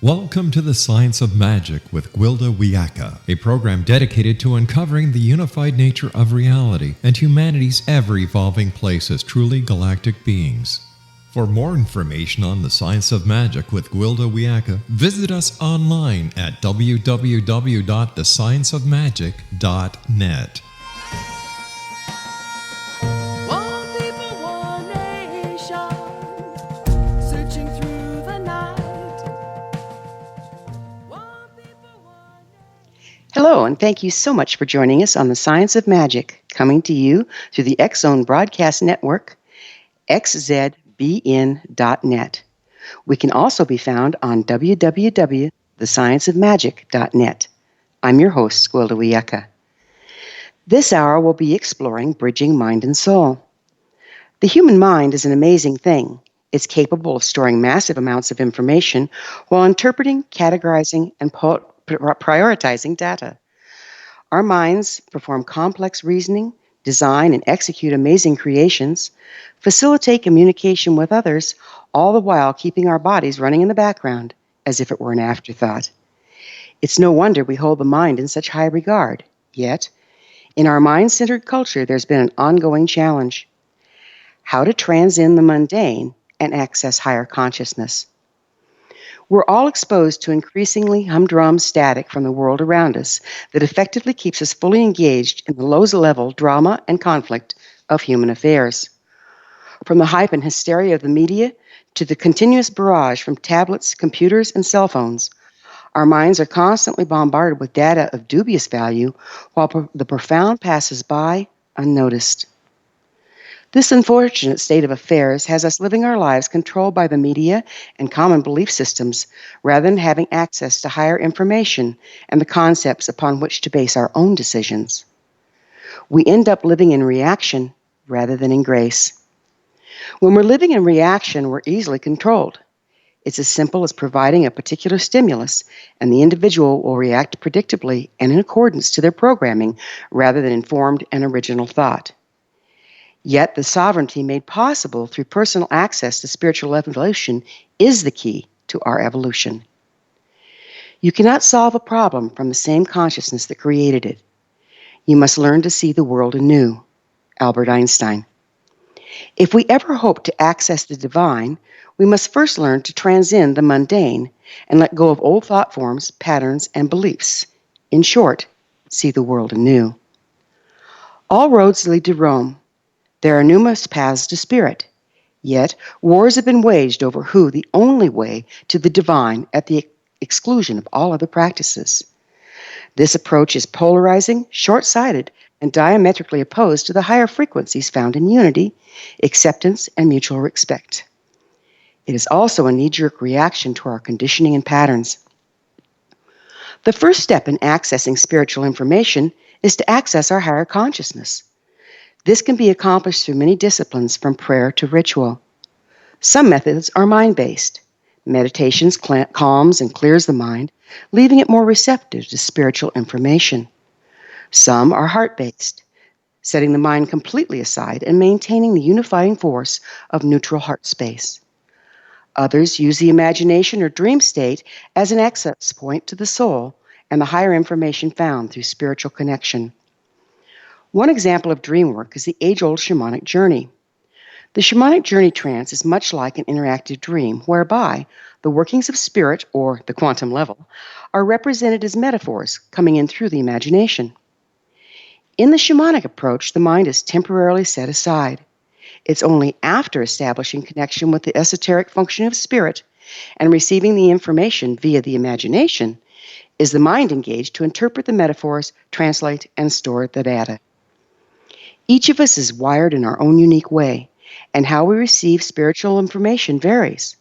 Welcome to the Science of Magic with Gwilda Wiyaka, a program dedicated to uncovering the unified nature of reality and humanity's ever-evolving place as truly galactic beings. For more information on the Science of Magic with Gwilda Wiyaka, visit us online at www.thescienceofmagic.net. Hello, and thank you so much for joining us on the Science of Magic, coming to you through the X-Zone Broadcast Network, xzbn.net. We can also be found on www.thescienceofmagic.net. I'm your host, Gwilda Wiyaka. This hour we'll be exploring bridging mind and soul. The human mind is an amazing thing. It's capable of storing massive amounts of information while interpreting, categorizing, and prioritizing data. Our minds perform complex reasoning, design and execute amazing creations, facilitate communication with others, all the while keeping our bodies running in the background as if it were an afterthought. It's no wonder we hold the mind in such high regard. Yet, in our mind-centered culture, there's been an ongoing challenge: how to transcend the mundane and access higher consciousness. We're all exposed to increasingly humdrum static from the world around us that effectively keeps us fully engaged in the low-level drama and conflict of human affairs. From the hype and hysteria of the media to the continuous barrage from tablets, computers, and cell phones, our minds are constantly bombarded with data of dubious value while the profound passes by unnoticed. This unfortunate state of affairs has us living our lives controlled by the media and common belief systems rather than having access to higher information and the concepts upon which to base our own decisions. We end up living in reaction rather than in grace. When we're living in reaction, we're easily controlled. It's as simple as providing a particular stimulus, and the individual will react predictably and in accordance to their programming rather than informed and original thought. Yet the sovereignty made possible through personal access to spiritual evolution is the key to our evolution. You cannot solve a problem from the same consciousness that created it. You must learn to see the world anew. Albert Einstein. If we ever hope to access the divine, we must first learn to transcend the mundane and let go of old thought forms, patterns, and beliefs. In short, see the world anew. All roads lead to Rome. There are numerous paths to spirit, yet wars have been waged over who the only way to the divine at the exclusion of all other practices. This approach is polarizing, short-sighted, and diametrically opposed to the higher frequencies found in unity, acceptance, and mutual respect. It is also a knee-jerk reaction to our conditioning and patterns. The first step in accessing spiritual information is to access our higher consciousness. This can be accomplished through many disciplines, from prayer to ritual. Some methods are mind-based. Meditations calms and clears the mind, leaving it more receptive to spiritual information. Some are heart-based, setting the mind completely aside and maintaining the unifying force of neutral heart space. Others use the imagination or dream state as an access point to the soul and the higher information found through spiritual connection. One example of dream work is the age-old shamanic journey. The shamanic journey trance is much like an interactive dream, whereby the workings of spirit, or the quantum level, are represented as metaphors coming in through the imagination. In the shamanic approach, the mind is temporarily set aside. It's only after establishing connection with the esoteric function of spirit and receiving the information via the imagination is the mind engaged to interpret the metaphors, translate, and store the data. Each of us is wired in our own unique way, and how we receive spiritual information varies.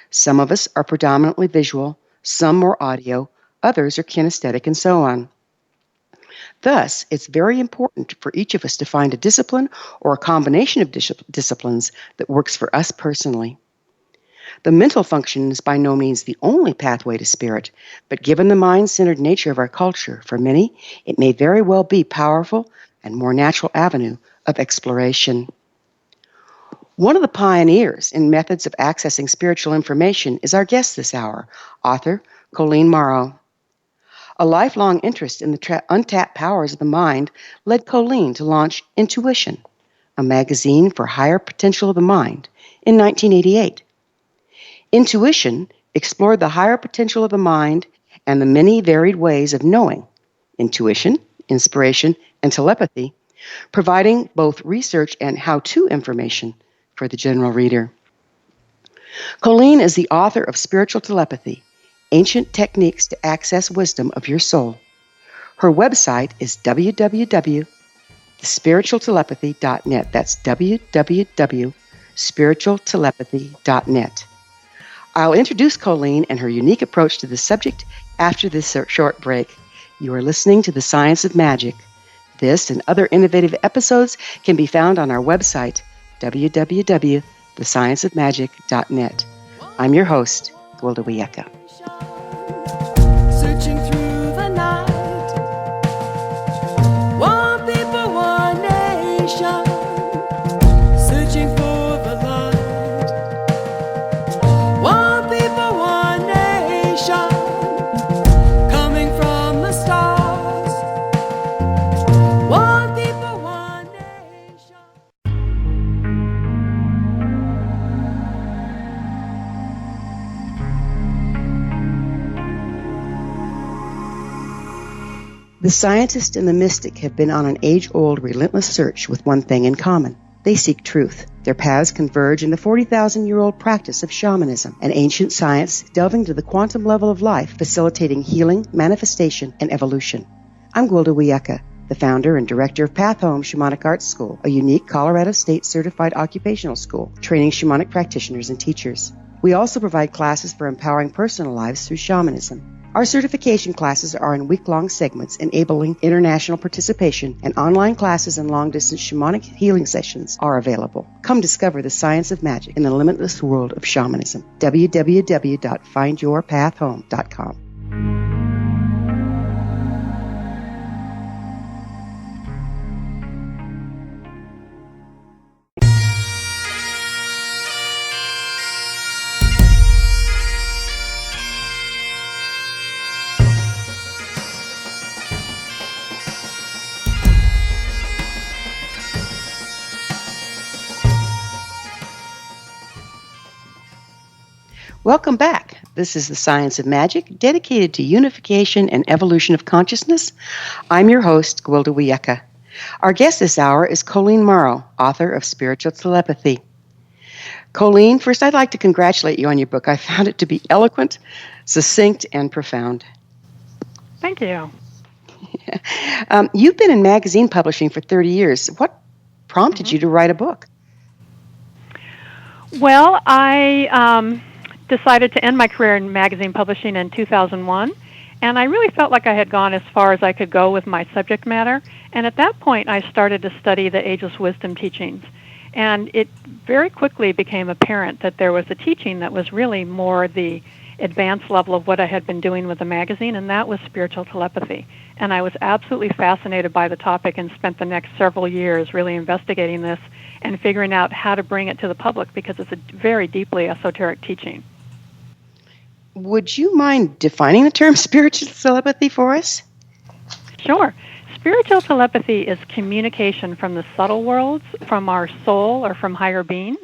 Some of us are predominantly visual, some more audio, others are kinesthetic, and so on. Thus, it's very important for each of us to find a discipline or a combination of disciplines that works for us personally. The mental function is by no means the only pathway to spirit, but given the mind-centered nature of our culture, for many, it may very well be powerful and more natural avenue of exploration. One of the pioneers in methods of accessing spiritual information is our guest this hour, author Colleen Mauro. A lifelong interest in the untapped powers of the mind led Colleen to launch Intuition, a magazine for higher potential of the mind, in 1988. Intuition explored the higher potential of the mind and the many varied ways of knowing intuition, inspiration, and telepathy, providing both research and how-to information for the general reader. Colleen is the author of Spiritual Telepathy, Ancient Techniques to Access Wisdom of Your Soul. Her website is www.spiritualtelepathy.net. That's www.spiritualtelepathy.net. I'll introduce Colleen and her unique approach to the subject after this short break. You are listening to The Science of Magic. This and other innovative episodes can be found on our website, www.thescienceofmagic.net. I'm your host, Gwilda Wiyaka. Searching through the night, one people, one nation, searching for the light. One people, one nation, coming from the stars. One people, one nation. The scientist and the mystic have been on an age-old, relentless search with one thing in common. They seek truth. Their paths converge in the 40,000-year-old practice of shamanism, an ancient science delving to the quantum level of life, facilitating healing, manifestation, and evolution. I'm Gwilda Wiyaka, the founder and director of Path Home Shamanic Arts School, a unique Colorado State certified occupational school training shamanic practitioners and teachers. We also provide classes for empowering personal lives through shamanism. Our certification classes are in week-long segments enabling international participation, and online classes and long-distance shamanic healing sessions are available. Come discover the science of magic in the limitless world of shamanism. www.findyourpathhome.com. Welcome back. This is The Science of Magic, dedicated to unification and evolution of consciousness. I'm your host, Gwilda Wiyaka. Our guest this hour is Colleen Mauro, author of Spiritual Telepathy. Colleen, first I'd like to congratulate you on your book. I found it to be eloquent, succinct, and profound. Thank you. You've been in magazine publishing for 30 years. What prompted you to write a book? Well, I decided to end my career in magazine publishing in 2001, and I really felt like I had gone as far as I could go with my subject matter. And at that point, I started to study the Ageless Wisdom teachings. And it very quickly became apparent that there was a teaching that was really more the advanced level of what I had been doing with the magazine, and that was spiritual telepathy. And I was absolutely fascinated by the topic and spent the next several years really investigating this and figuring out how to bring it to the public, because it's a very deeply esoteric teaching. Would you mind defining the term spiritual telepathy for us? Sure. Spiritual telepathy is communication from the subtle worlds, from our soul, or from higher beings.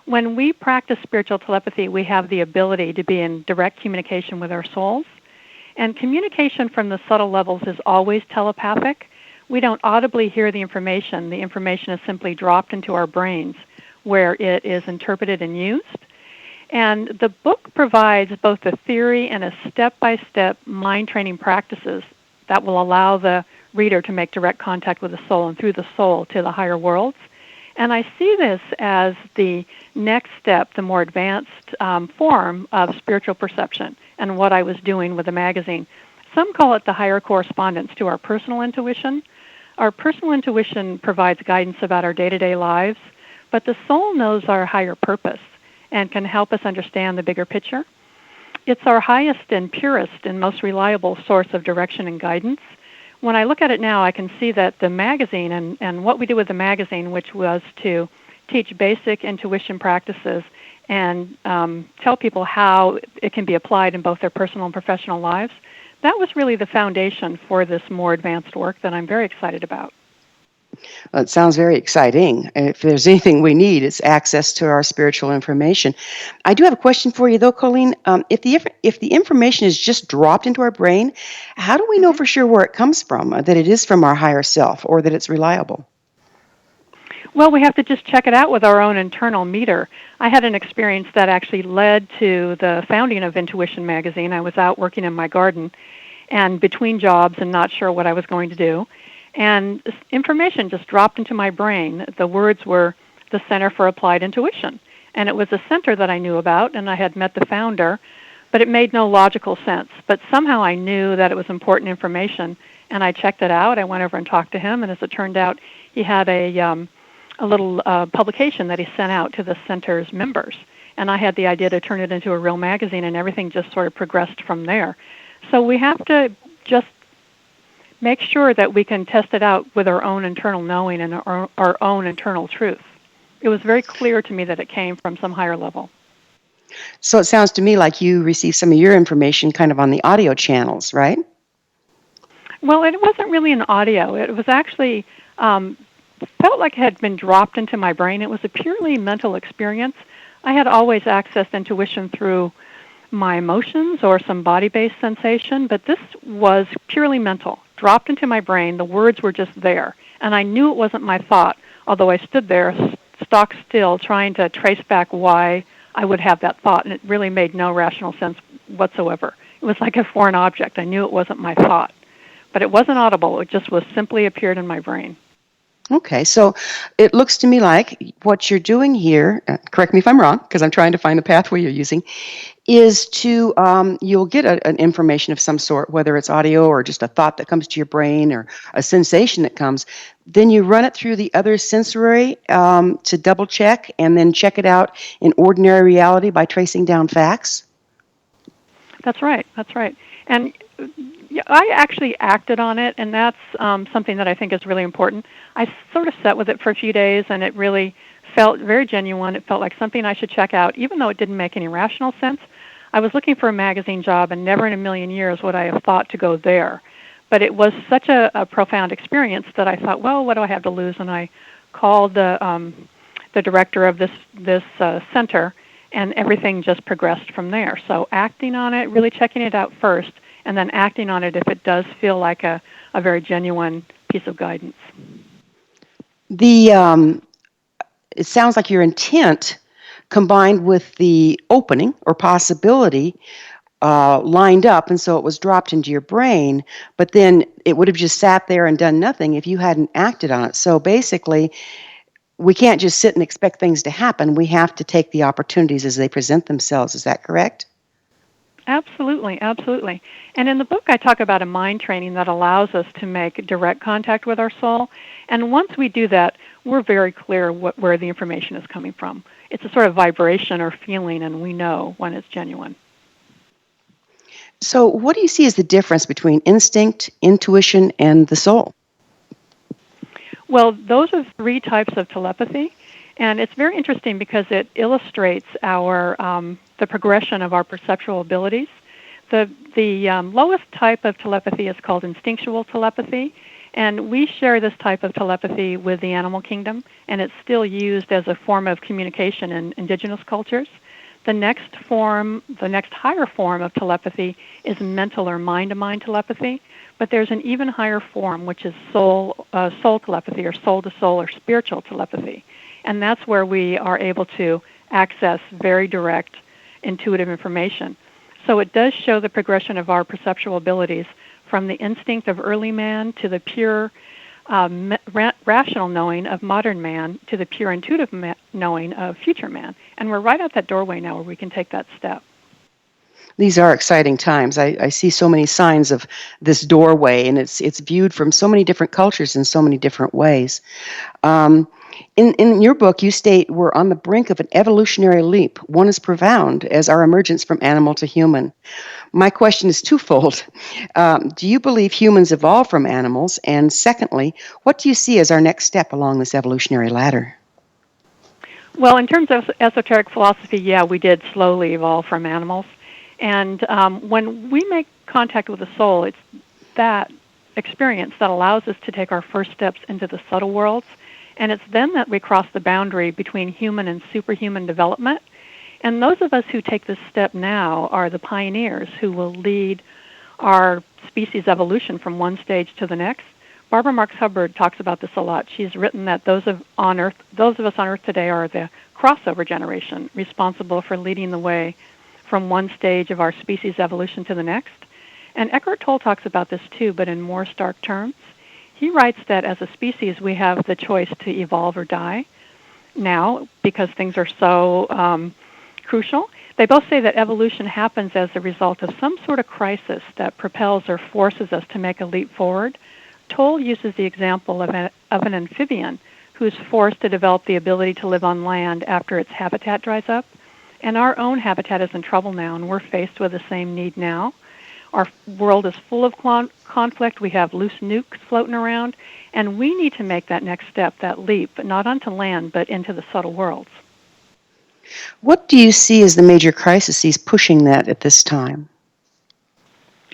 When we practice spiritual telepathy, we have the ability to be in direct communication with our souls. And communication from the subtle levels is always telepathic. We don't audibly hear the information. The information is simply dropped into our brains, where it is interpreted and used. And the book provides both a theory and a step-by-step mind training practices that will allow the reader to make direct contact with the soul, and through the soul to the higher worlds. And I see this as the next step, the more advanced form of spiritual perception, and what I was doing with the magazine. Some call it the higher correspondence to our personal intuition. Our personal intuition provides guidance about our day-to-day lives, but the soul knows our higher purpose and can help us understand the bigger picture. It's our highest and purest and most reliable source of direction and guidance. When I look at it now, I can see that the magazine and what we do with the magazine, which was to teach basic intuition practices and tell people how it can be applied in both their personal and professional lives, that was really the foundation for this more advanced work that I'm very excited about. Well, it sounds very exciting. If there's anything we need, it's access to our spiritual information. I do have a question for you, though, Colleen. If the information is just dropped into our brain, how do we know for sure where it comes from, that it is from our higher self, or that it's reliable? Well, we have to just check it out with our own internal meter. I had an experience that actually led to the founding of Intuition Magazine. I was out working in my garden and between jobs and not sure what I was going to do. And this information just dropped into my brain. The words were the Center for Applied Intuition. And it was a center that I knew about, and I had met the founder, but it made no logical sense. But somehow I knew that it was important information, and I checked it out. I went over and talked to him, and as it turned out, he had a little publication that he sent out to the center's members. And I had the idea to turn it into a real magazine, and everything just sort of progressed from there. So we have to just make sure that we can test it out with our own internal knowing and our own internal truth. It was very clear to me that it came from some higher level. So it sounds to me like you received some of your information kind of on the audio channels, right? Well, it wasn't really an audio. It was actually felt like it had been dropped into my brain. It was a purely mental experience. I had always accessed intuition through my emotions or some body-based sensation, but this was purely mental, dropped into my brain. The words were just there, and I knew it wasn't my thought, although I stood there stock still trying to trace back why I would have that thought, and it really made no rational sense whatsoever. It was like a foreign object. I knew it wasn't my thought, but it wasn't audible. It just was simply appeared in my brain. Okay, so it looks to me like what you're doing here, correct me if I'm wrong, because I'm trying to find the pathway you're using, is to, you'll get an information of some sort, whether it's audio or just a thought that comes to your brain or a sensation that comes. Then you run it through the other sensory to double check and then check it out in ordinary reality by tracing down facts. That's right. And I actually acted on it, and that's something that I think is really important. I sort of sat with it for a few days, and it really felt very genuine. It felt like something I should check out, even though it didn't make any rational sense. I was looking for a magazine job, and never in a million years would I have thought to go there. But it was such a profound experience that I thought, well, what do I have to lose? And I called the director of this center, and everything just progressed from there. So acting on it, really checking it out first, and then acting on it if it does feel like a very genuine piece of guidance. It sounds like your intent combined with the opening or possibility lined up, and so it was dropped into your brain, but then it would have just sat there and done nothing if you hadn't acted on it. So basically, we can't just sit and expect things to happen. We have to take the opportunities as they present themselves. Is that correct? Absolutely. And in the book, I talk about a mind training that allows us to make direct contact with our soul. And once we do that, we're very clear where the information is coming from. It's a sort of vibration or feeling, and we know when it's genuine. So what do you see as the difference between instinct, intuition, and the soul? Well, those are three types of telepathy. And it's very interesting because it illustrates our the progression of our perceptual abilities. The lowest type of telepathy is called instinctual telepathy, and we share this type of telepathy with the animal kingdom, and it's still used as a form of communication in indigenous cultures. The next higher form of telepathy is mental or mind-to-mind telepathy, but there's an even higher form, which is soul telepathy or soul-to-soul or spiritual telepathy. And that's where we are able to access very direct, intuitive information. So it does show the progression of our perceptual abilities from the instinct of early man to the pure rational knowing of modern man to the pure intuitive knowing of future man. And we're right at that doorway now where we can take that step. These are exciting times. I see so many signs of this doorway, and it's viewed from so many different cultures in so many different ways. In your book, you state we're on the brink of an evolutionary leap, one as profound as our emergence from animal to human. My question is twofold. Do you believe humans evolved from animals? And secondly, what do you see as our next step along this evolutionary ladder? Well, in terms of esoteric philosophy, yeah, we did slowly evolve from animals. And when we make contact with the soul, it's that experience that allows us to take our first steps into the subtle worlds. And it's then that we cross the boundary between human and superhuman development. And those of us who take this step now are the pioneers who will lead our species evolution from one stage to the next. Barbara Marx Hubbard talks about this a lot. She's written that those of us on Earth today are the crossover generation, responsible for leading the way from one stage of our species evolution to the next. And Eckhart Tolle talks about this too, but in more stark terms. He writes that as a species, we have the choice to evolve or die now because things are so crucial. They both say that evolution happens as a result of some sort of crisis that propels or forces us to make a leap forward. Toll uses the example of an amphibian who's forced to develop the ability to live on land after its habitat dries up. And our own habitat is in trouble now, and we're faced with the same need now. Our world is full of conflict. We have loose nukes floating around, and we need to make that next step, that leap, not onto land, but into the subtle worlds. What do you see as the major crises pushing that at this time?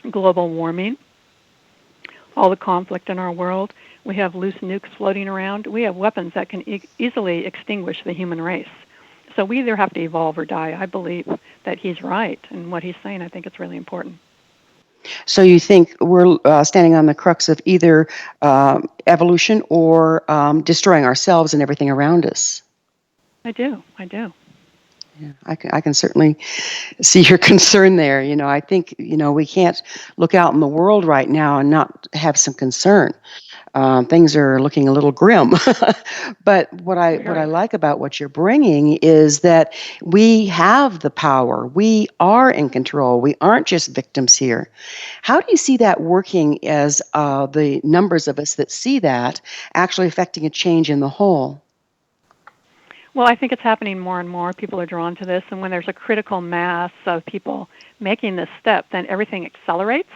Global warming, all the conflict in our world. We have loose nukes floating around. We have weapons that can easily extinguish the human race. So we either have to evolve or die. I believe that he's right in what he's saying. I think it's really important. So you think we're standing on the crux of either evolution or destroying ourselves and everything around us? I do. Yeah, I can certainly see your concern there. I think, we can't look out in the world right now and not have some concern. Things are looking a little grim. But what I like about what you're bringing is that we have the power. We are in control. We aren't just victims here. How do you see that working as the numbers of us that see that actually affecting a change in the whole? Well, I think it's happening more and more. People are drawn to this, and when there's a critical mass of people making this step, then everything accelerates.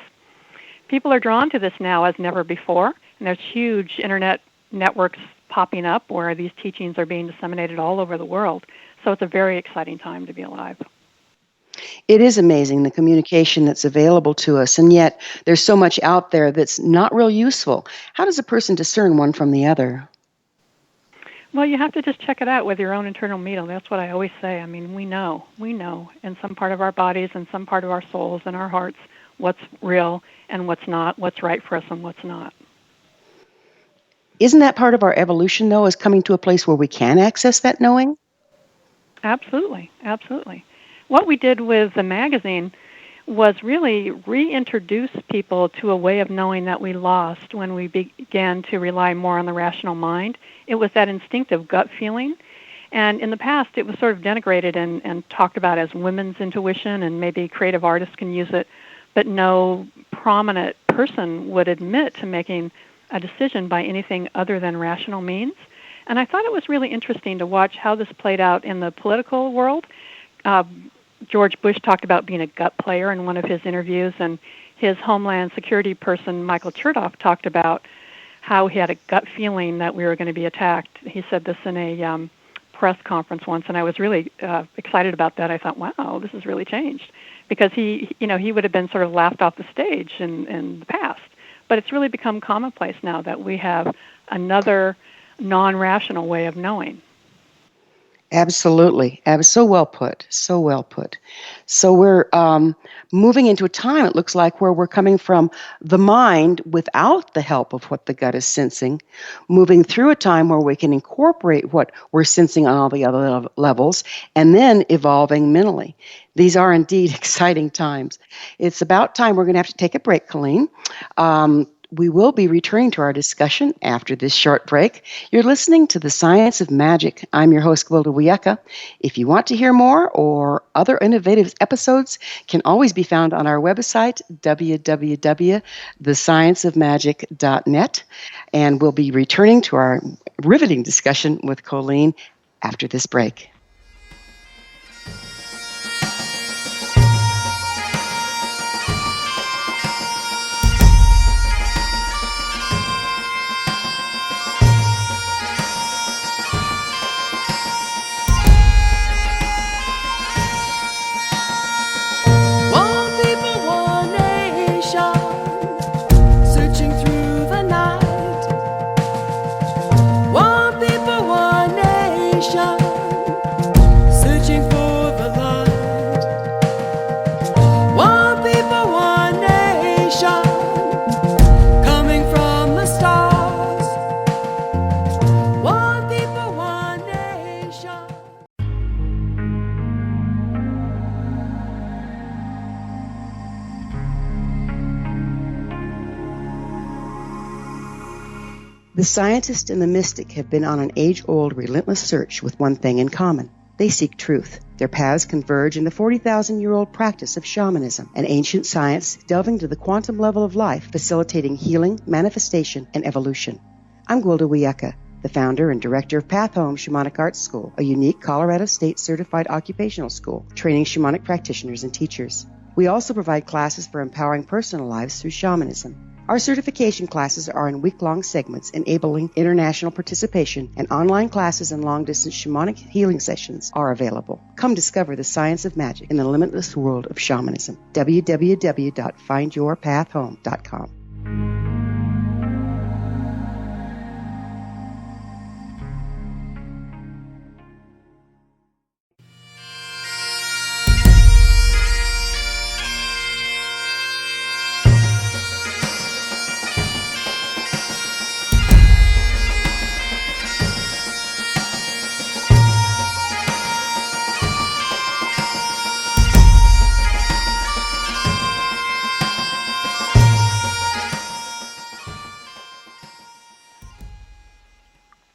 People are drawn to this now as never before, and there's huge internet networks popping up where these teachings are being disseminated all over the world. So it's a very exciting time to be alive. It is amazing, the communication that's available to us, and yet there's so much out there that's not real useful. How does a person discern one from the other? Well, you have to just check it out with your own internal meter. That's what I always say. I mean, we know in some part of our bodies and some part of our souls and our hearts what's real and what's not, what's right for us and what's not. Isn't that part of our evolution, though, is coming to a place where we can access that knowing? Absolutely. What we did with the magazine was really reintroduce people to a way of knowing that we lost when we began to rely more on the rational mind. It was that instinctive gut feeling. And in the past, it was sort of denigrated and talked about as women's intuition, and maybe creative artists can use it, but no prominent person would admit to making a decision by anything other than rational means. And I thought it was really interesting to watch how this played out in the political world. George Bush talked about being a gut player in one of his interviews, and his Homeland Security person, Michael Chertoff, talked about how he had a gut feeling that we were going to be attacked. He said this in a press conference once, and I was really excited about that. I thought, wow, this has really changed, because he would have been sort of laughed off the stage in the past. But it's really become commonplace now that we have another non-rational way of knowing. Absolutely. So well put. So we're moving into a time, it looks like, where we're coming from the mind without the help of what the gut is sensing, moving through a time where we can incorporate what we're sensing on all the other levels, and then evolving mentally. These are indeed exciting times. It's about time we're going to have to take a break, Colleen. We will be returning to our discussion after this short break. You're listening to The Science of Magic. I'm your host, Gwilda Wiyaka. If you want to hear more or other innovative episodes, can always be found on our website, www.thescienceofmagic.net. And we'll be returning to our riveting discussion with Colleen after this break. The scientist and the mystic have been on an age-old, relentless search with one thing in common. They seek truth. Their paths converge in the 40,000-year-old practice of shamanism, an ancient science delving to the quantum level of life, facilitating healing, manifestation, and evolution. I'm Gwilda Wiyaka, the founder and director of Path Home Shamanic Arts School, a unique Colorado State certified occupational school training shamanic practitioners and teachers. We also provide classes for empowering personal lives through shamanism. Our certification classes are in week-long segments enabling international participation, and online classes and long-distance shamanic healing sessions are available. Come discover the science of magic in the limitless world of shamanism. www.findyourpathhome.com.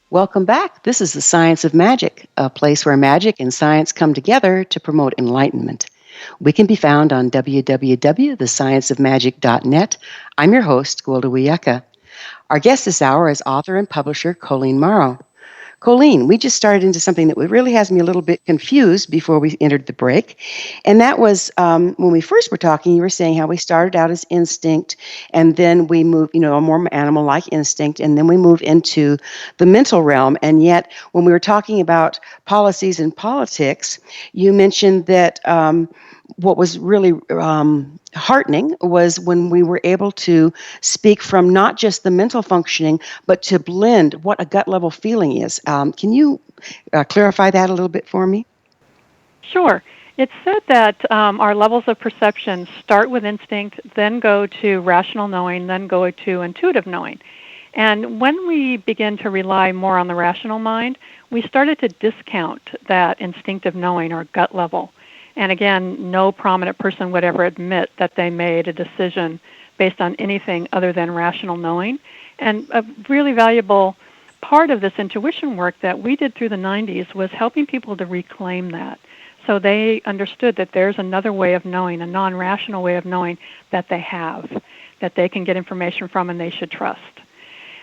Welcome back. This is the Science of Magic, a place where magic and science come together to promote enlightenment. We can be found on www.thescienceofmagic.net. I'm your host, Gwilda Wiyaka. Our guest this hour is author and publisher Colleen Mauro. Colleen, we just started into something that really has me a little bit confused before we entered the break. And that was when we first were talking, you were saying how we started out as instinct, and then we moved, a more animal-like instinct, and then we move into the mental realm. And yet, when we were talking about policies and politics, you mentioned that what was really heartening was when we were able to speak from not just the mental functioning, but to blend what a gut level feeling is. Can you clarify that a little bit for me? Sure. It's said that our levels of perception start with instinct, then go to rational knowing, then go to intuitive knowing. And when we begin to rely more on the rational mind, we started to discount that instinctive knowing or gut level. And again, no prominent person would ever admit that they made a decision based on anything other than rational knowing. And a really valuable part of this intuition work that we did through the 90s was helping people to reclaim that. So they understood that there's another way of knowing, a non-rational way of knowing that they have, that they can get information from and they should trust.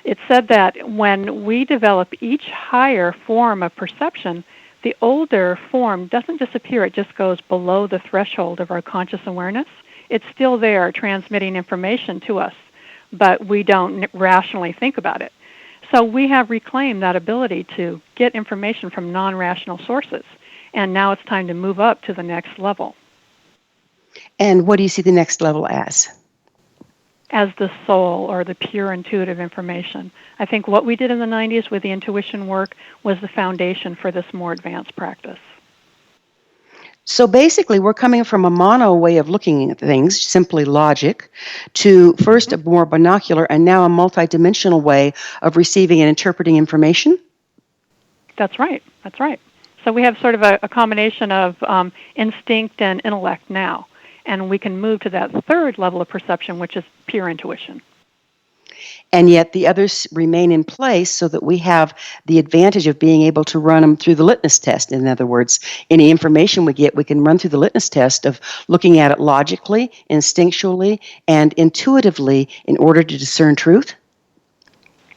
It's said that when we develop each higher form of perception, the older form doesn't disappear. It just goes below the threshold of our conscious awareness. It's still there transmitting information to us, but we don't rationally think about it. So we have reclaimed that ability to get information from non-rational sources. And now it's time to move up to the next level. And what do you see the next level as? As the soul or the pure intuitive information. I think what we did in the 90s with the intuition work was the foundation for this more advanced practice. So basically, we're coming from a mono way of looking at things, simply logic, to first a more binocular and now a multidimensional way of receiving and interpreting information? That's right. That's right. So we have sort of a combination of instinct and intellect now. And we can move to that third level of perception, which is pure intuition. And yet the others remain in place so that we have the advantage of being able to run them through the litmus test. In other words, any information we get, we can run through the litmus test of looking at it logically, instinctually, and intuitively in order to discern truth.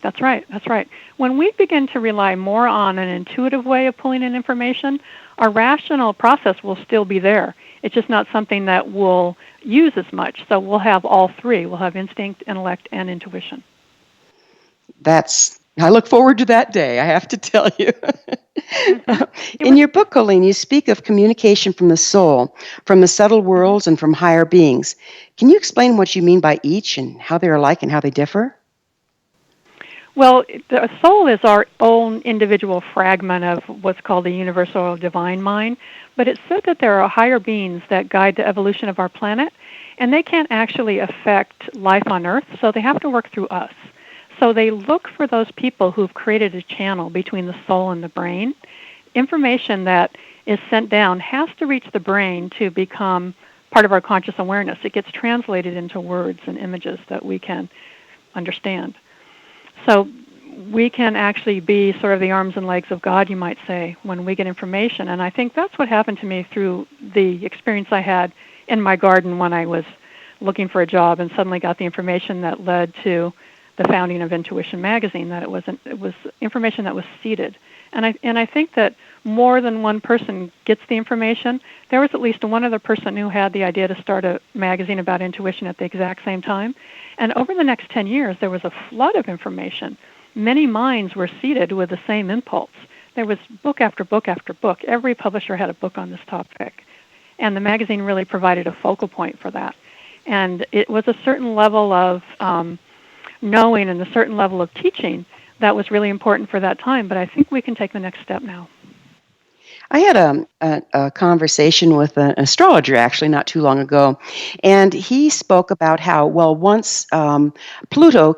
That's right. That's right. When we begin to rely more on an intuitive way of pulling in information, our rational process will still be there. It's just not something that we'll use as much. So we'll have all three. We'll have instinct, intellect, and intuition. I look forward to that day, I have to tell you. In your book, Colleen, you speak of communication from the soul, from the subtle worlds, and from higher beings. Can you explain what you mean by each and how they're alike and how they differ? Well, the soul is our own individual fragment of what's called the universal or divine mind, but it's said that there are higher beings that guide the evolution of our planet, and they can't actually affect life on Earth, so they have to work through us. So they look for those people who've created a channel between the soul and the brain. Information that is sent down has to reach the brain to become part of our conscious awareness. It gets translated into words and images that we can understand. So we can actually be sort of the arms and legs of God, you might say, when we get information. And I think that's what happened to me through the experience I had in my garden when I was looking for a job and suddenly got the information that led to the founding of Intuition Magazine, that it was information that was seeded. And I think that more than one person gets the information. There was at least one other person who had the idea to start a magazine about intuition at the exact same time. And over the next 10 years, there was a flood of information. Many minds were seeded with the same impulse. There was book after book after book. Every publisher had a book on this topic. And the magazine really provided a focal point for that. And it was a certain level of knowing and a certain level of teaching that was really important for that time. But I think we can take the next step now. I had a conversation with an astrologer actually not too long ago, and he spoke about how, well, once Pluto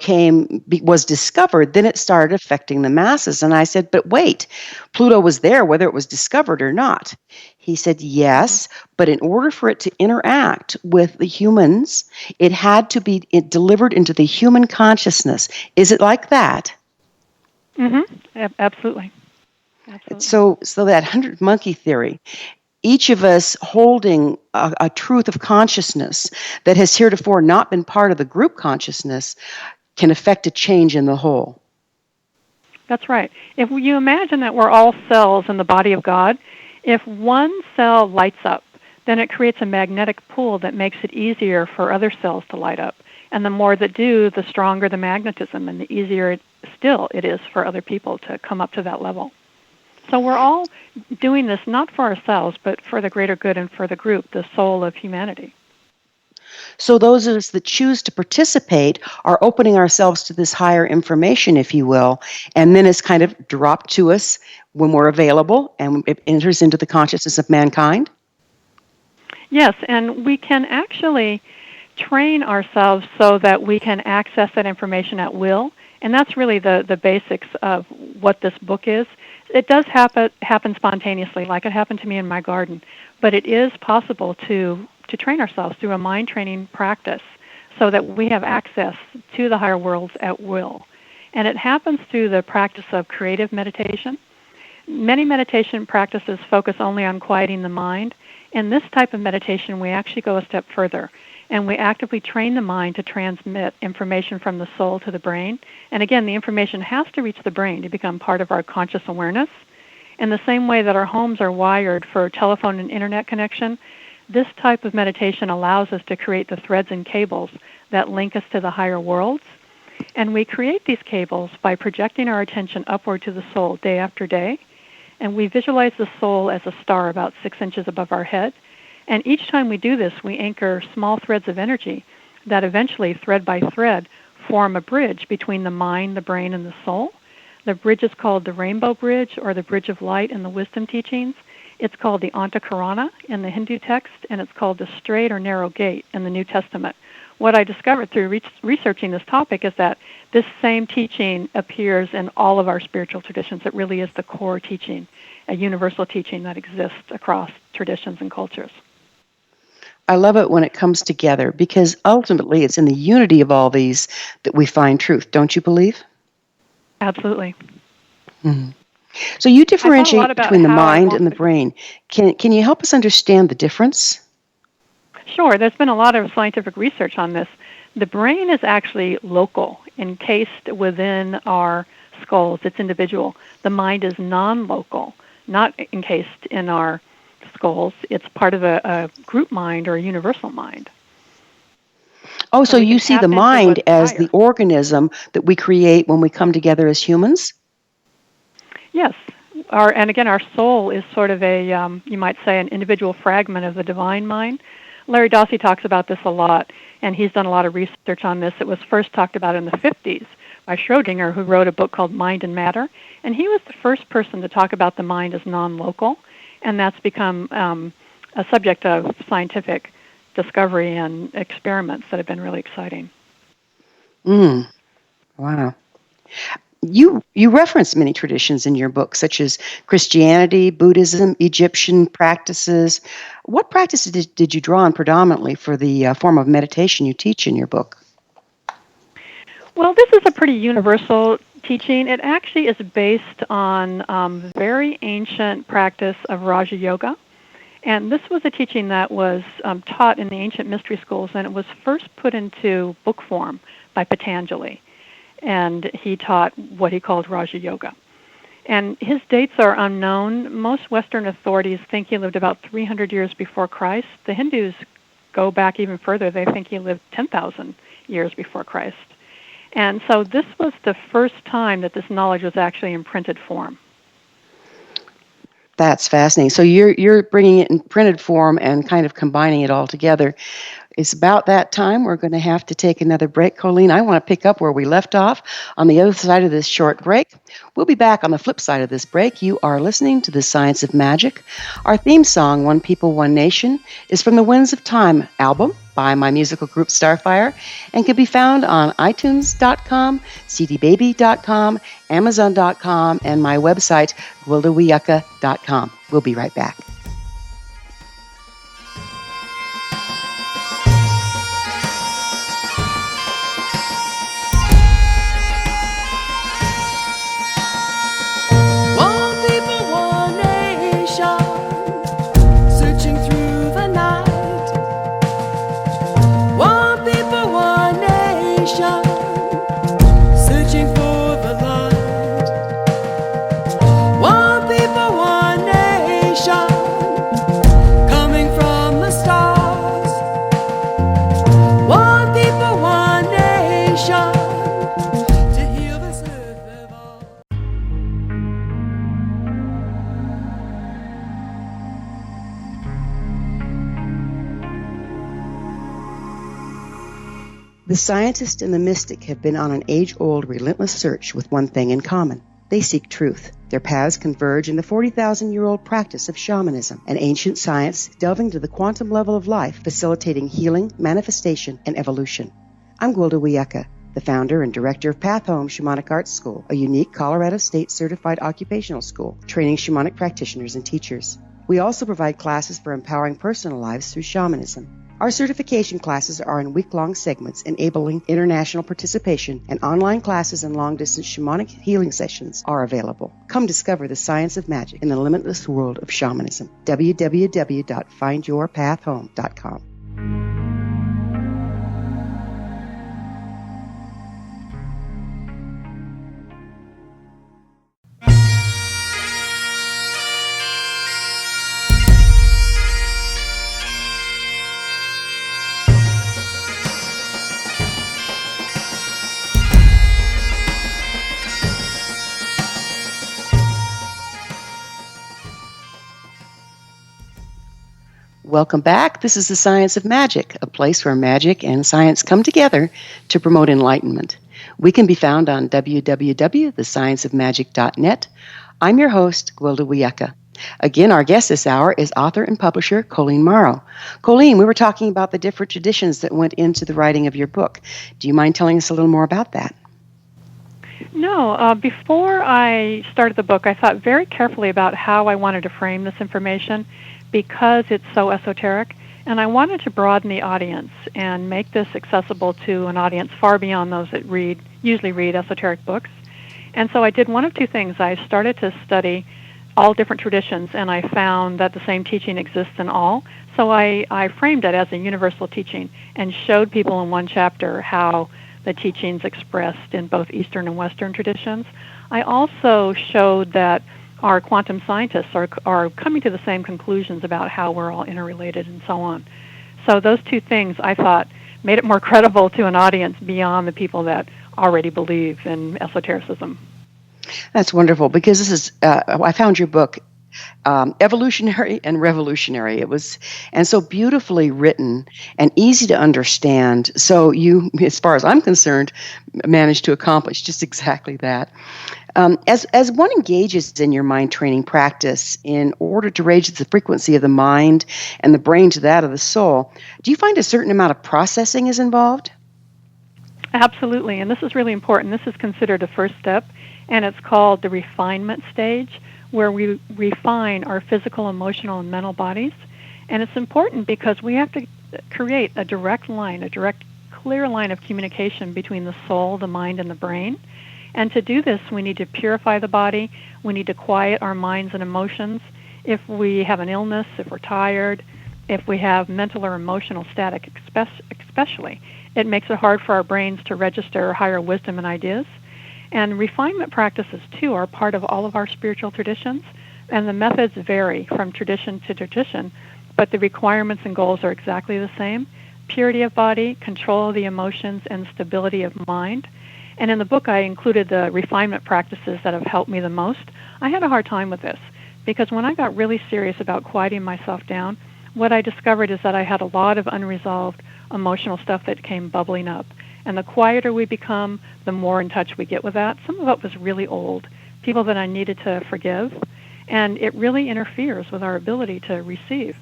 was discovered, then it started affecting the masses. And I said, but wait, Pluto was there whether it was discovered or not. He said, yes, but in order for it to interact with the humans, it had to be delivered into the human consciousness. Is it like that? Mm-hmm. Absolutely. So that 100 monkey theory, each of us holding a truth of consciousness that has heretofore not been part of the group consciousness can affect a change in the whole. That's right. If you imagine that we're all cells in the body of God, if one cell lights up, then it creates a magnetic pull that makes it easier for other cells to light up. And the more that do, the stronger the magnetism and the easier it is for other people to come up to that level. So we're all doing this not for ourselves, but for the greater good and for the group, the soul of humanity. So those of us that choose to participate are opening ourselves to this higher information, if you will, and then it's kind of dropped to us when we're available and it enters into the consciousness of mankind? Yes, and we can actually train ourselves so that we can access that information at will, and that's really the basics of what this book is. It does happen spontaneously, like it happened to me in my garden, but it is possible to train ourselves through a mind training practice so that we have access to the higher worlds at will. And it happens through the practice of creative meditation. Many meditation practices focus only on quieting the mind. In this type of meditation, we actually go a step further, and we actively train the mind to transmit information from the soul to the brain. And again, the information has to reach the brain to become part of our conscious awareness. In the same way that our homes are wired for telephone and internet connection, this type of meditation allows us to create the threads and cables that link us to the higher worlds. And we create these cables by projecting our attention upward to the soul day after day. And we visualize the soul as a star about 6 inches above our head. And each time we do this, we anchor small threads of energy that eventually, thread by thread, form a bridge between the mind, the brain, and the soul. The bridge is called the Rainbow Bridge, or the Bridge of Light in the Wisdom teachings. It's called the Antakarana in the Hindu text, and it's called the Straight or Narrow Gate in the New Testament. What I discovered through researching this topic is that this same teaching appears in all of our spiritual traditions. It really is the core teaching, a universal teaching that exists across traditions and cultures. I love it when it comes together because ultimately it's in the unity of all these that we find truth. Don't you believe? Absolutely. Mm-hmm. So you differentiate between the mind and the brain. Can you help us understand the difference? Sure. There's been a lot of scientific research on this. The brain is actually local, encased within our skulls. It's individual. The mind is non-local, not encased in our skulls. It's part of a group mind or a universal mind. Oh, so you see the mind as the organism that we create when we come together as humans? Yes. And again, our soul is sort of a, you might say, an individual fragment of the divine mind. Larry Dossey talks about this a lot, and he's done a lot of research on this. It was first talked about in the 50s by Schrodinger, who wrote a book called Mind and Matter, and he was the first person to talk about the mind as non-local, and that's become a subject of scientific discovery and experiments that have been really exciting. Wow. You reference many traditions in your book, such as Christianity, Buddhism, Egyptian practices. What practices did you draw on predominantly for the form of meditation you teach in your book? Well, this is a pretty universal teaching, it actually is based on very ancient practice of Raja Yoga. And this was a teaching that was taught in the ancient mystery schools, and it was first put into book form by Patanjali. And he taught what he called Raja Yoga. And his dates are unknown. Most Western authorities think he lived about 300 years before Christ. The Hindus go back even further. They think he lived 10,000 years before Christ. And so this was the first time that this knowledge was actually in printed form. That's fascinating. So you're bringing it in printed form and kind of combining it all together. It's about that time. We're going to have to take another break. Colleen, I want to pick up where we left off on the other side of this short break. We'll be back on the flip side of this break. You are listening to The Science of Magic. Our theme song, One People, One Nation, is from the Winds of Time album by my musical group Starfire and can be found on iTunes.com, cdbaby.com, Amazon.com, and my website, GwildaWiyaka.com. We'll be right back. One people, one nation, searching through the night. One people, one nation, searching for the light. One people, one nation, coming from the stars. One people, one nation, to heal this earth of ours. The scientist and the mystic have been on an age-old, relentless search with one thing in common. They seek truth. Their paths converge in the 40,000-year-old practice of shamanism, an ancient science delving to the quantum level of life, facilitating healing, manifestation, and evolution. I'm Gwilda Wiyaka, the founder and director of Path Home Shamanic Arts School, a unique Colorado State-certified occupational school training shamanic practitioners and teachers. We also provide classes for empowering personal lives through shamanism. Our certification classes are in week-long segments enabling international participation, and online classes and long-distance shamanic healing sessions are available. Come discover the science of magic in the limitless world of shamanism. www.findyourpathhome.com. Welcome back. This is The Science of Magic, a place where magic and science come together to promote enlightenment. We can be found on www.thescienceofmagic.net. I'm your host, Gwilda Wiyaka. Again, our guest this hour is author and publisher Colleen Mauro. Colleen, we were talking about the different traditions that went into the writing of your book. Do you mind telling us a little more about that? No, before I started the book, I thought very carefully about how I wanted to frame this information because it's so esoteric, and I wanted to broaden the audience and make this accessible to an audience far beyond those that usually read esoteric books. And so I did one of two things. I started to study all different traditions, and I found that the same teaching exists in all. So I framed it as a universal teaching and showed people in one chapter how the teachings expressed in both Eastern and Western traditions. I also showed that our quantum scientists are coming to the same conclusions about how we're all interrelated and so on. So those two things, I thought, made it more credible to an audience beyond the people that already believe in esotericism. That's wonderful, because this is, I found your book evolutionary and revolutionary. It was, and so beautifully written and easy to understand. So you, as far as I'm concerned, managed to accomplish just exactly that. As one engages in your mind training practice in order to raise the frequency of the mind and the brain to that of the soul, do you find a certain amount of processing is involved? Absolutely, and this is really important. This is considered a first step, and it's called the refinement stage, where we refine our physical, emotional, and mental bodies. And it's important because we have to create a direct line, clear line of communication between the soul, the mind, and the brain. And to do this, we need to purify the body. We need to quiet our minds and emotions. If we have an illness, if we're tired, if we have mental or emotional static, especially, it makes it hard for our brains to register higher wisdom and ideas. And refinement practices, too, are part of all of our spiritual traditions, and the methods vary from tradition to tradition, but the requirements and goals are exactly the same: purity of body, control of the emotions, and stability of mind. And in the book, I included the refinement practices that have helped me the most. I had a hard time with this, because when I got really serious about quieting myself down, what I discovered is that I had a lot of unresolved emotional stuff that came bubbling up. And the quieter we become, the more in touch we get with that. Some of it was really old, people that I needed to forgive, and it really interferes with our ability to receive.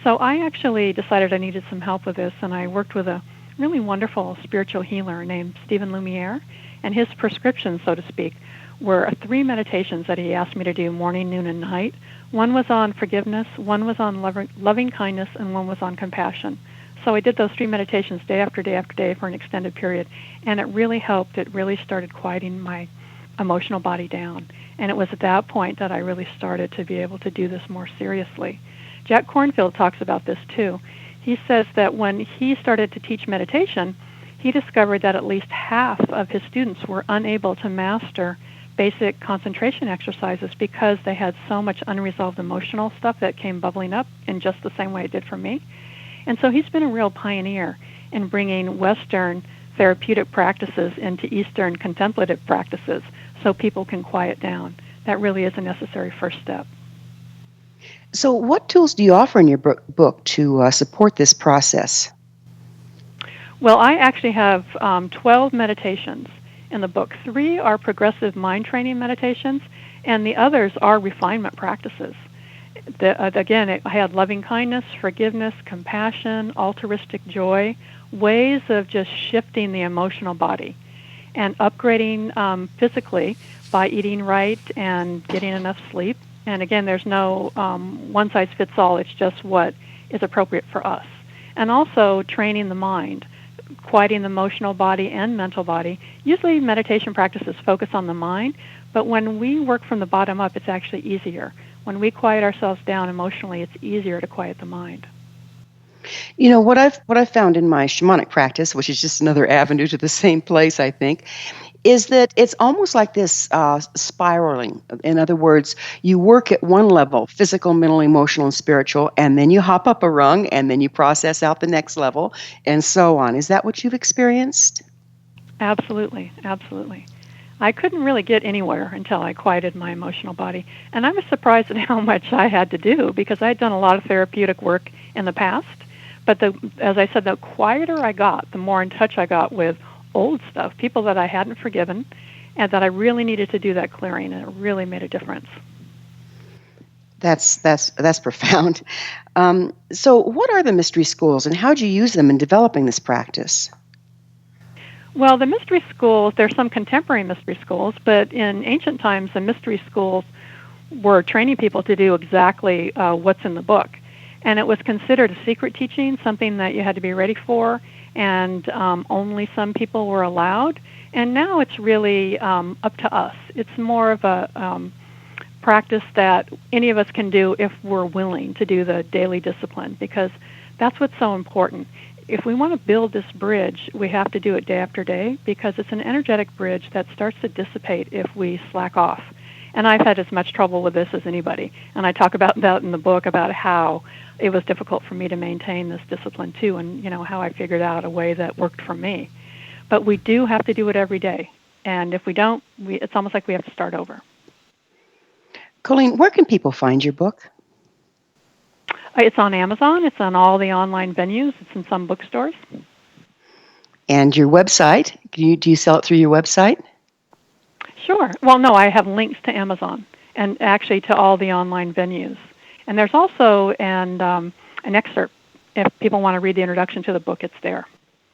So I actually decided I needed some help with this, and I worked with a really wonderful spiritual healer named Stephen Lumiere, and his prescriptions, so to speak, were 3 meditations that he asked me to do morning, noon, and night. One was on forgiveness, one was on loving kindness, and one was on compassion. So I did those 3 meditations day after day after day for an extended period, and it really helped. It really started quieting my emotional body down. And it was at that point that I really started to be able to do this more seriously. Jack Kornfield talks about this too. He says that when he started to teach meditation, he discovered that at least half of his students were unable to master basic concentration exercises because they had so much unresolved emotional stuff that came bubbling up in just the same way it did for me. And so he's been a real pioneer in bringing Western therapeutic practices into Eastern contemplative practices so people can quiet down. That really is a necessary first step. So what tools do you offer in your book to support this process? Well, I actually have 12 meditations in the book. 3 are progressive mind training meditations, and the others are refinement practices. Again, I had loving kindness, forgiveness, compassion, altruistic joy, ways of just shifting the emotional body and upgrading physically by eating right and getting enough sleep. And again, there's no one-size-fits-all. It's just what is appropriate for us. And also training the mind, quieting the emotional body and mental body. Usually meditation practices focus on the mind, but when we work from the bottom up, it's actually easier. When we quiet ourselves down emotionally, it's easier to quiet the mind. You know, what I've found in my shamanic practice, which is just another avenue to the same place, I think, is that it's almost like this spiraling. In other words, you work at one level, physical, mental, emotional, and spiritual, and then you hop up a rung, and then you process out the next level, and so on. Is that what you've experienced? Absolutely, absolutely. I couldn't really get anywhere until I quieted my emotional body. And I was surprised at how much I had to do because I had done a lot of therapeutic work in the past. But as I said, the quieter I got, the more in touch I got with old stuff, people that I hadn't forgiven, and that I really needed to do that clearing, and it really made a difference. That's profound. So what are the mystery schools, and how do you use them in developing this practice? Well, the mystery schools, there's some contemporary mystery schools, but in ancient times, the mystery schools were training people to do exactly what's in the book. And it was considered a secret teaching, something that you had to be ready for, and only some people were allowed. And now it's really up to us. It's more of a practice that any of us can do if we're willing to do the daily discipline, because that's what's so important. If we want to build this bridge, we have to do it day after day, because it's an energetic bridge that starts to dissipate if we slack off. And I've had as much trouble with this as anybody. And I talk about that in the book, about how it was difficult for me to maintain this discipline too, and how I figured out a way that worked for me. But we do have to do it every day. And if we don't, it's almost like we have to start over. Colleen, where can people find your book? It's on Amazon. It's on all the online venues. It's in some bookstores. And your website? Do you sell it through your website? Sure. Well, no, I have links to Amazon and actually to all the online venues. And there's also an excerpt. If people want to read the introduction to the book, it's there.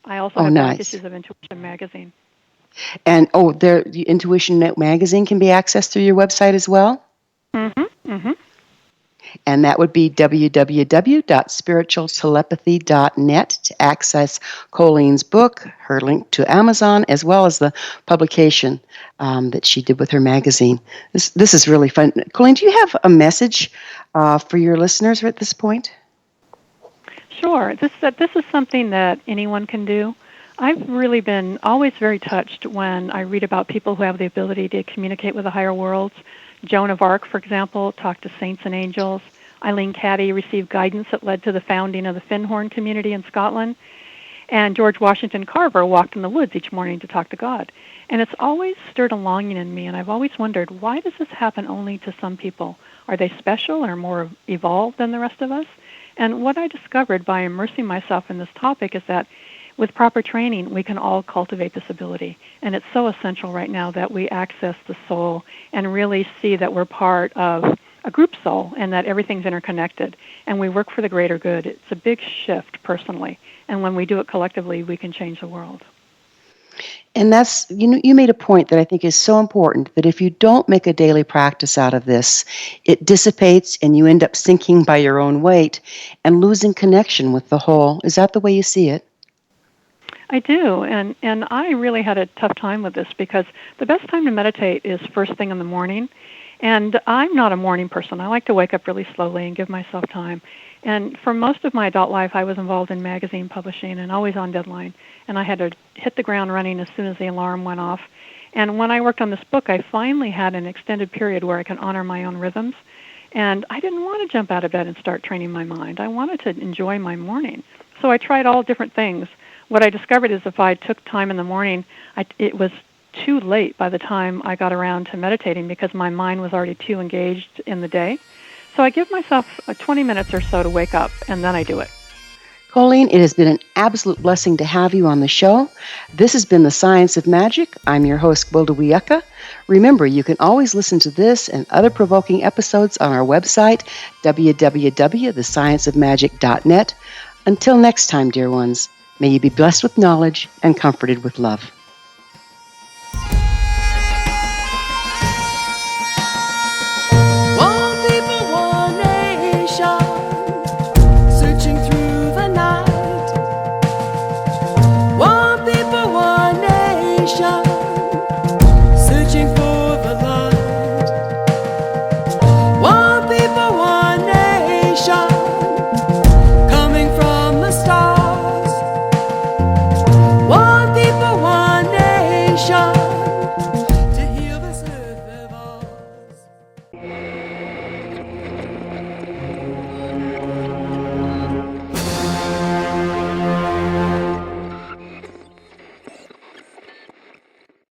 I also have back issues of Intuition magazine. And the Intuition magazine can be accessed through your website as well? Mm-hmm. Mm-hmm. and that would be www.spiritualtelepathy.net to access Colleen's book, her link to Amazon, as well as the publication that she did with her magazine. This is really fun. Colleen, do you have a message for your listeners at this point? Sure. This is something that anyone can do. I've really been always very touched when I read about people who have the ability to communicate with the higher worlds. Joan of Arc, for example, talked to saints and angels. Eileen Caddy received guidance that led to the founding of the Findhorn community in Scotland. And George Washington Carver walked in the woods each morning to talk to God. And it's always stirred a longing in me, and I've always wondered, why does this happen only to some people? Are they special or more evolved than the rest of us? And what I discovered by immersing myself in this topic is that with proper training, we can all cultivate this ability. And it's so essential right now that we access the soul and really see that we're part of a group soul and that everything's interconnected. And we work for the greater good. It's a big shift personally. And when we do it collectively, we can change the world. And that's, you made a point that I think is so important, that if you don't make a daily practice out of this, it dissipates and you end up sinking by your own weight and losing connection with the whole. Is that the way you see it? I do, and I really had a tough time with this because the best time to meditate is first thing in the morning, and I'm not a morning person. I like to wake up really slowly and give myself time. And for most of my adult life, I was involved in magazine publishing and always on deadline, and I had to hit the ground running as soon as the alarm went off. And when I worked on this book, I finally had an extended period where I can honor my own rhythms, and I didn't want to jump out of bed and start training my mind. I wanted to enjoy my morning. So I tried all different things. What I discovered is if I took time in the morning, it was too late by the time I got around to meditating because my mind was already too engaged in the day. So I give myself 20 minutes or so to wake up, and then I do it. Colleen, it has been an absolute blessing to have you on the show. This has been The Science of Magic. I'm your host, Gwilda Wiyaka. Remember, you can always listen to this and other provoking episodes on our website, www.thescienceofmagic.net. Until next time, dear ones, may you be blessed with knowledge and comforted with love.